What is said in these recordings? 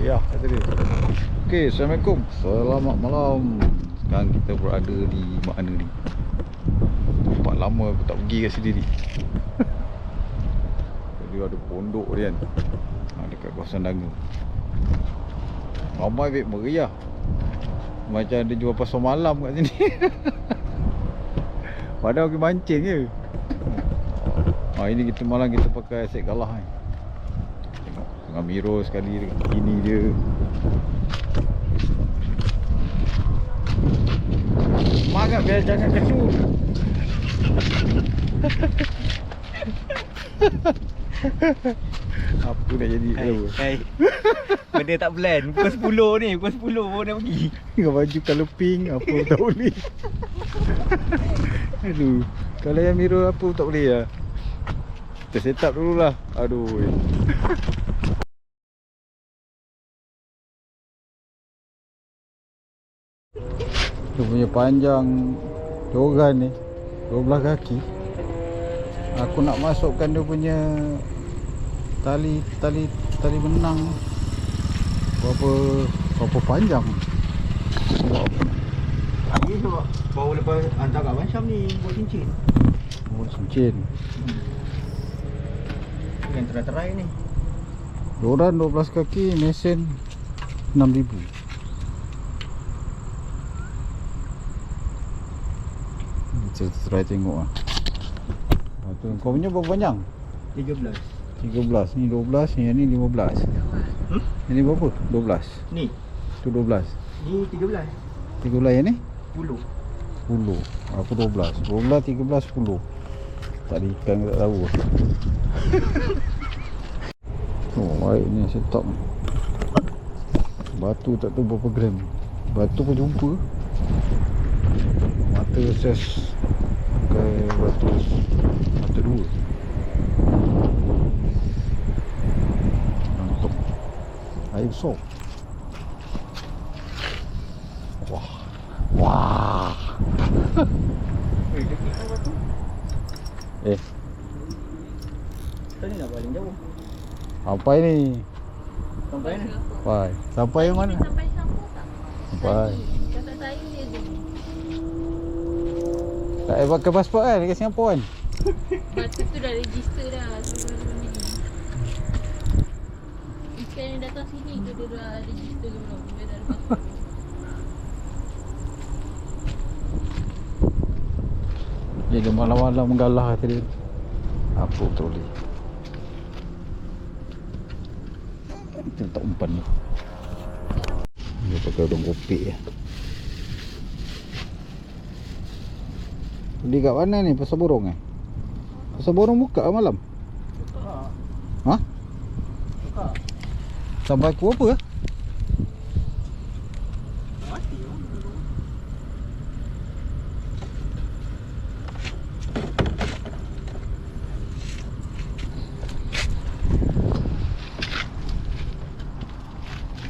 Ya, kata dia. Okey, Assalamualaikum. Selamat malam. Sekarang kita berada di mana ni? Nampak lama aku tak pergi kat sini ni. Dia ada pondok dia kan. Dekat kawasan Danga. Ramai baik meriah. Macam ada jual pasar malam kat sini. Padahal pergi mancing je. Ini kita malam kita pakai aset galah ni. Tengok tengah mirror sekali dekat bikini dia. Semangat biar jangan kecut. Apa nak jadi? Hai. Benda tak plan. Pukul 10 ni. Pukul 10 baru dah pergi. Dengan baju colour pink. Apa tak boleh. Aduh. Kalau yang mirror apa tak boleh lah. Kita set up dulu lah. Aduh. Dia punya panjang joran ni 12 kaki. Aku nak masukkan dia punya tali benang berapa panjang. Buat apa? Ini sebab baru lepas hantar kat Abang Syam ni buat cincin. Oh, cincin. Yang terai-terai ni. Joran 12 kaki, mesin 6,000. Kita try tengok lah. Kau punya berapa panjang? 13. 13. Ni 12, yang ni 15. Ini berapa? 12. Ni. Tu 12. Ni 13. 13 yang ni? 10. 10. Aku 12. 12, 13, 10. Tak ada ikan ke tak tahu. Oh, baik ni setup ni. Batu tak tahu berapa gram. Batu pun jumpa. Mata ses pakai batu mata 2. Mantap. Air besar. Wah. Wah. Tadi nak paling jauh. Sampai ni. Sampai ni. Sampai. Sampai yang mana? Sampai Singapura tak? Sampai. Kakak saya dia je. Tak payah pakai pasport kan dekat Singapura kan? Batu tu dah register dah sebelum ni. Ikan yang datang sini ke dia dah register ke belum? Dia dah ada pasport. Dia malam-malam menggalah tadi. Apa tak boleh. Kita letak umpan ni. Dia pakai udang kopek ya. Beli kat mana ni? Pasar Borong eh? Pasar Borong buka malam? Ha? Buka. Sampai aku apa? Mati lah.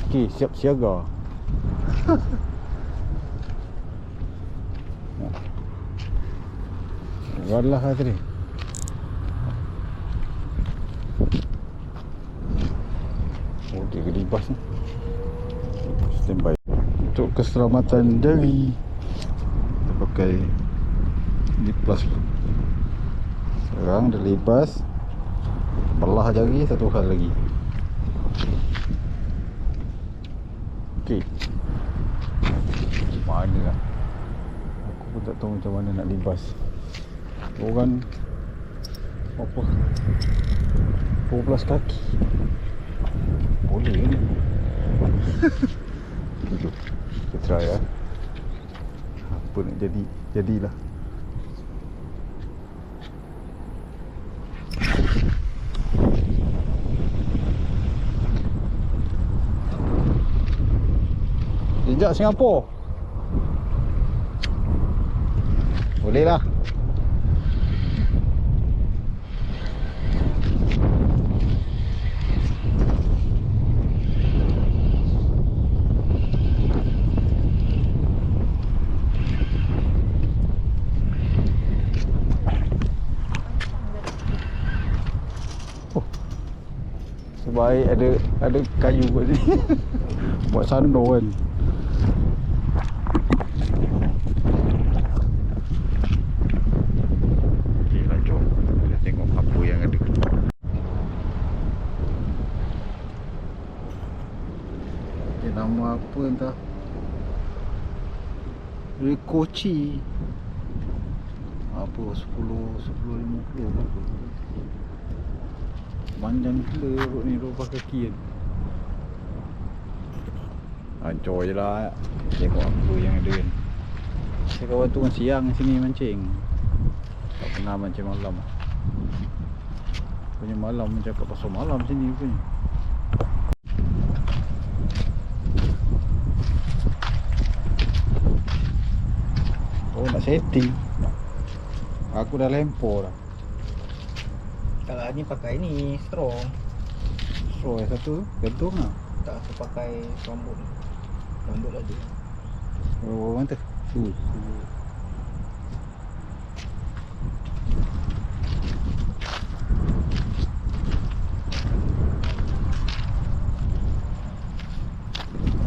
Okey, siap siaga. Walah tadi. Oh, dia gelibas ni. Standby. Untuk keselamatan jari, kita pakai lip plus. Sekarang dia lepas. Belah jari satu hal lagi. Okey. Mana lah. Aku pun tak tahu macam mana nak libas. Orang apa 12 kaki boleh ni. Kita try lah. Apa nak jadi, jadilah. Jejak Singapura boleh lah. Baik ada kayu kat sini. Buat sandor kan. Okey lah, jom kita tengok apa yang ada. Okay, nama apa entah. Koci. Apa 10.50 berapa? Panjang gila rot ni, 2 kaki kan. Hancur je lah. Tengok apa yang ada kan. Saya kawan tu kan siang sini mancing. Tak pernah mancing malam. Punya malam cakap pasal malam sini punya. Oh nak setting. Aku dah lempar dah. Tak, ni pakai ni straw. So yang satu gantung lah. Tak, aku pakai rambut. Rambut ada. Oh mana tu?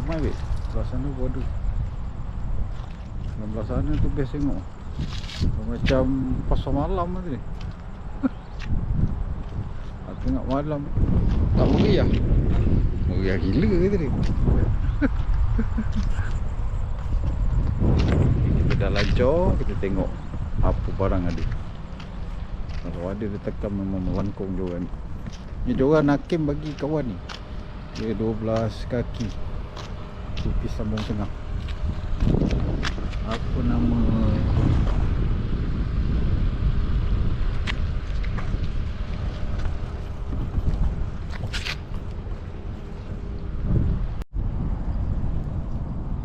Ramai weh. Belah sana pun ada. Belah sana tu best tengok. Macam pasar malam tadi. Aku tengok malam tak meriah. Meriah gila tadi. Kita dah lancar, kita tengok apa barang ada. Kalau ada dia tekan memang melangkung joran. Ni joran Hakim bagi kawan ni. Dia 12 kaki. Tipis sambung tengah. Apa nama?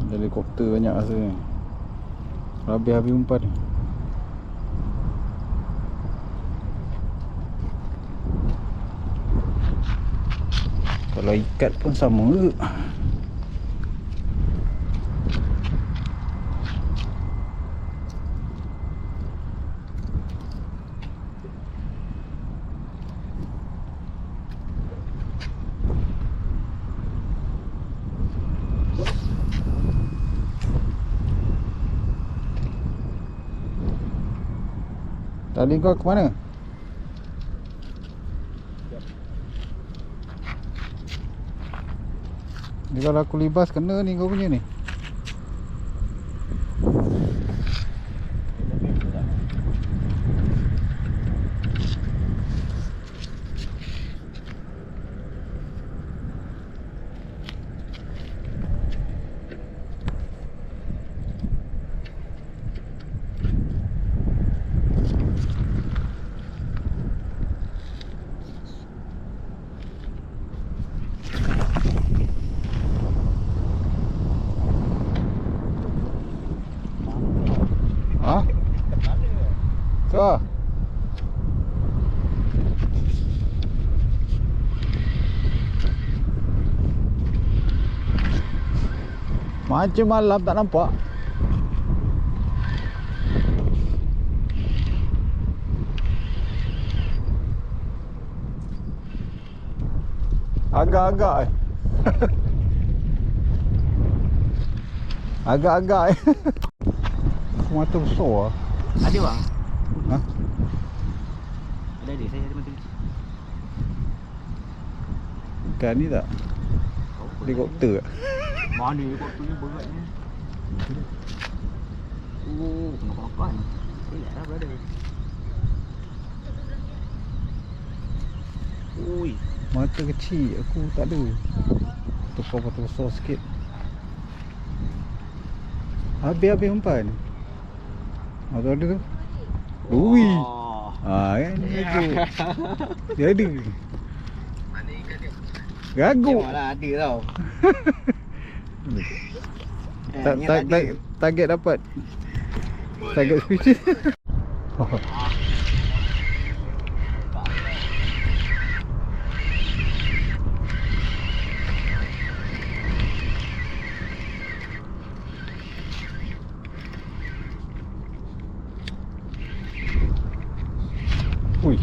Helikopter banyak rasa ni. Habis-habis umpan ni. Kalau ikat pun sama ke? Tadi kau ke mana? Ni kalau aku libas kena ni kau punya ni. Ha? So. Macam malam tak nampak. Agak-agak agak-agak mata besar lah. Ada bang? Ha? Ada, saya ada mata kecil. Ikan ni tak? Helikopter tak? Mana helikopter ni beratnya? Oh, kenapa-kenapaan? Relax lah brother. Ui, Mata kecil aku tak ada. Tukar mata besar sikit. Habis-habis umpan. Ada tu. Ui. oh. Kan dia tu. Dia ada. Mana ikan dia? Gaguk. Tengoklah ada tau. Target dapat. Target species. Ui.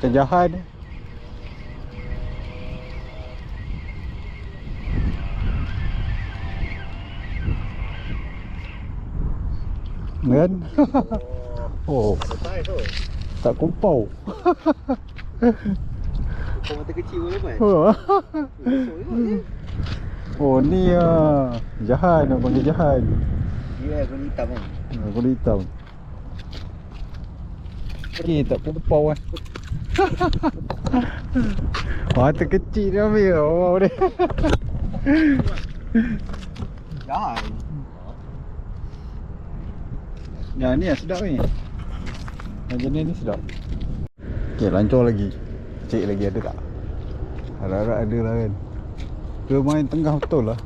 terjahan. Kan? Oh, Betul tu. tak kumpau. Kau mata kecil pun dapat. Oh, oh ni jahan, nak panggil jahan. Dia guna hitam kan. Kulit hitam. Okey, tak kumpau kan. Mata kecil dia ambil. Oh dia. Dah. Yang ni yang sedap ni. Yang jenis ni sedap. Okey, lancor lagi. Cek lagi ada tak? Harap-harap ada lah kan. Dia main tengah betul lah.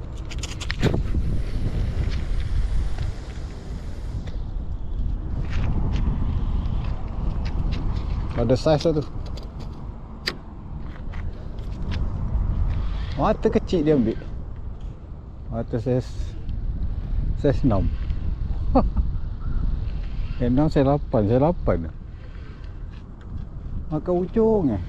Ada saiz lah tu. Mata kecil dia ambil. Mata saiz 6. Yang 6 saya 8. Saya 8 lah. Makan ujung eh.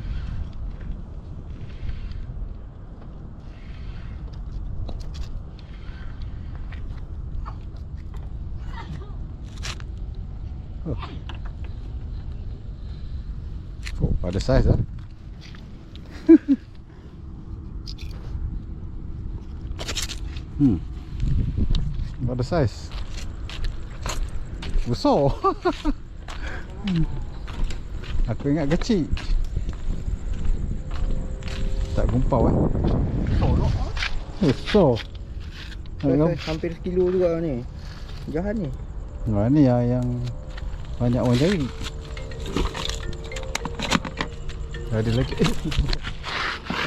Oh, ada saiz lah. Ada saiz. Besar. Aku ingat kecil. Tak gumpau eh. Besar. Hampir sekilo juga ni. Jahan ni. Nah, ni yang banyak orang cari. Ada lagi.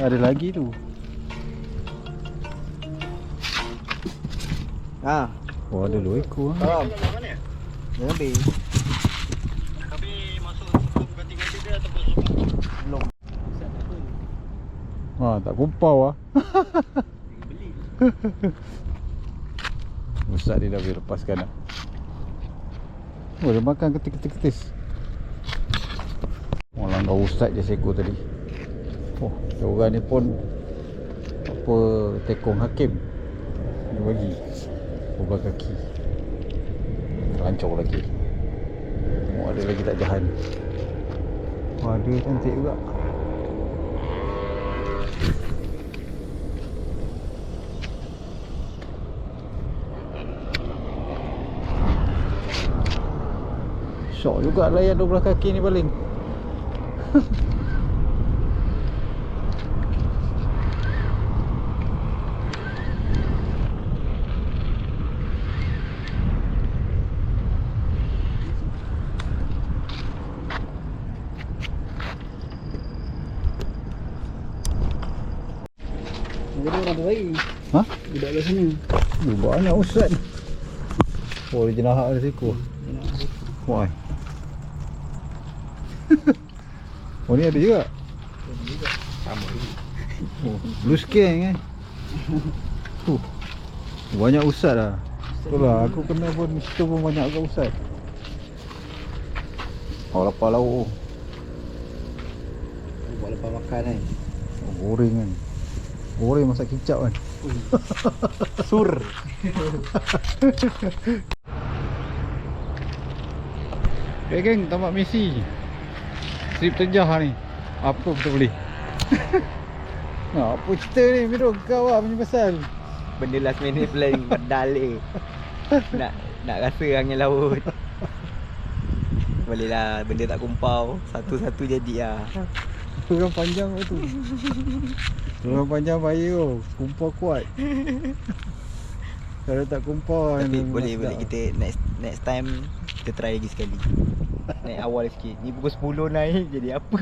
Ada lagi tu. Ha. Oh, ada 2 ekor. Faham. Dah habis. Belum. Tak kumpau ah. Ustaz dia dah boleh lepaskan dah. Oh, dia makan ketis-ketis. Oh, langgar ustaz je seekor tadi. Oh, orang ni pun apa tekong hakim. Dia bagi beberapa kaki. Rancor lagi. Oh, ada lagi tak jahan. Oh, ada cantik juga. Syok juga lah yang 12 kaki ni paling. Ada orang baik. Ha? Budak kat sana. Banyak ustaz ni. Oh, dia jenahak ada seekor. Why? Oh, ni ada juga. Sama lagi. Oh, blue skin kan. Banyak ustaz lah. Itulah aku kena pun situ pun banyak kat ustaz. Oh, lapar lauk. Buat lepas makan kan. Oh, goreng kan. Goreng masak kicap kan. Sur. Okay geng, tamat misi. Strip terjah ni. Apa kita boleh? Apa cerita ni Miru? Kau lah punya pasal. Benda last minute plan berdalih. Nak rasa angin laut. Boleh lah, benda tak kumpau. Satu-satu jadi lah. Orang panjang tu. Orang panjang bahaya tu. Kumpau kuat. Kalau tak kumpau Tapi memang boleh sedap. kita next time kita try lagi sekali. Naik awal sikit. Ni pukul 10 naik jadi apa?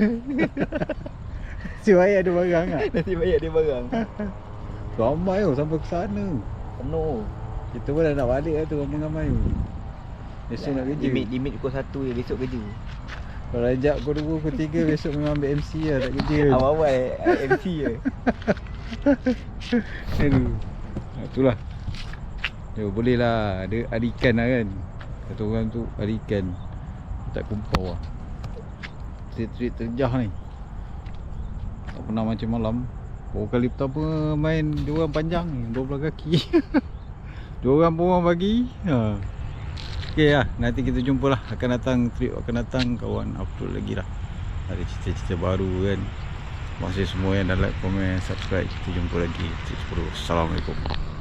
Si baik ada barang tak? Nasib baik ada barang. Ramai tu sampai ke sana. Penuh. Kita pun dah nak balik lah tu ramai-ramai tu. Besok nak kerja. Limit pukul 1 je besok kerja. Kalau ajak pukul 2, pukul 3 besok memang ambil MC lah, tak kerja. Awal-awal MC je. Aduh. Itulah. Yo, boleh lah. Ada ikan lah kan. Kata orang tu ada ikan. Tak kumpau lah. Street terjah ni. Tak pernah mancing malam. Baru kali pertama main diorang panjang ni, 12 kaki. Diorang pun orang bagi. Okay lah, nanti kita jumpa lah. Akan datang, trip akan datang, kawan upload lagi lah. Ada cerita-cerita baru kan. Terima kasih semua yang dah like, komen, subscribe. Kita jumpa lagi. Assalamualaikum.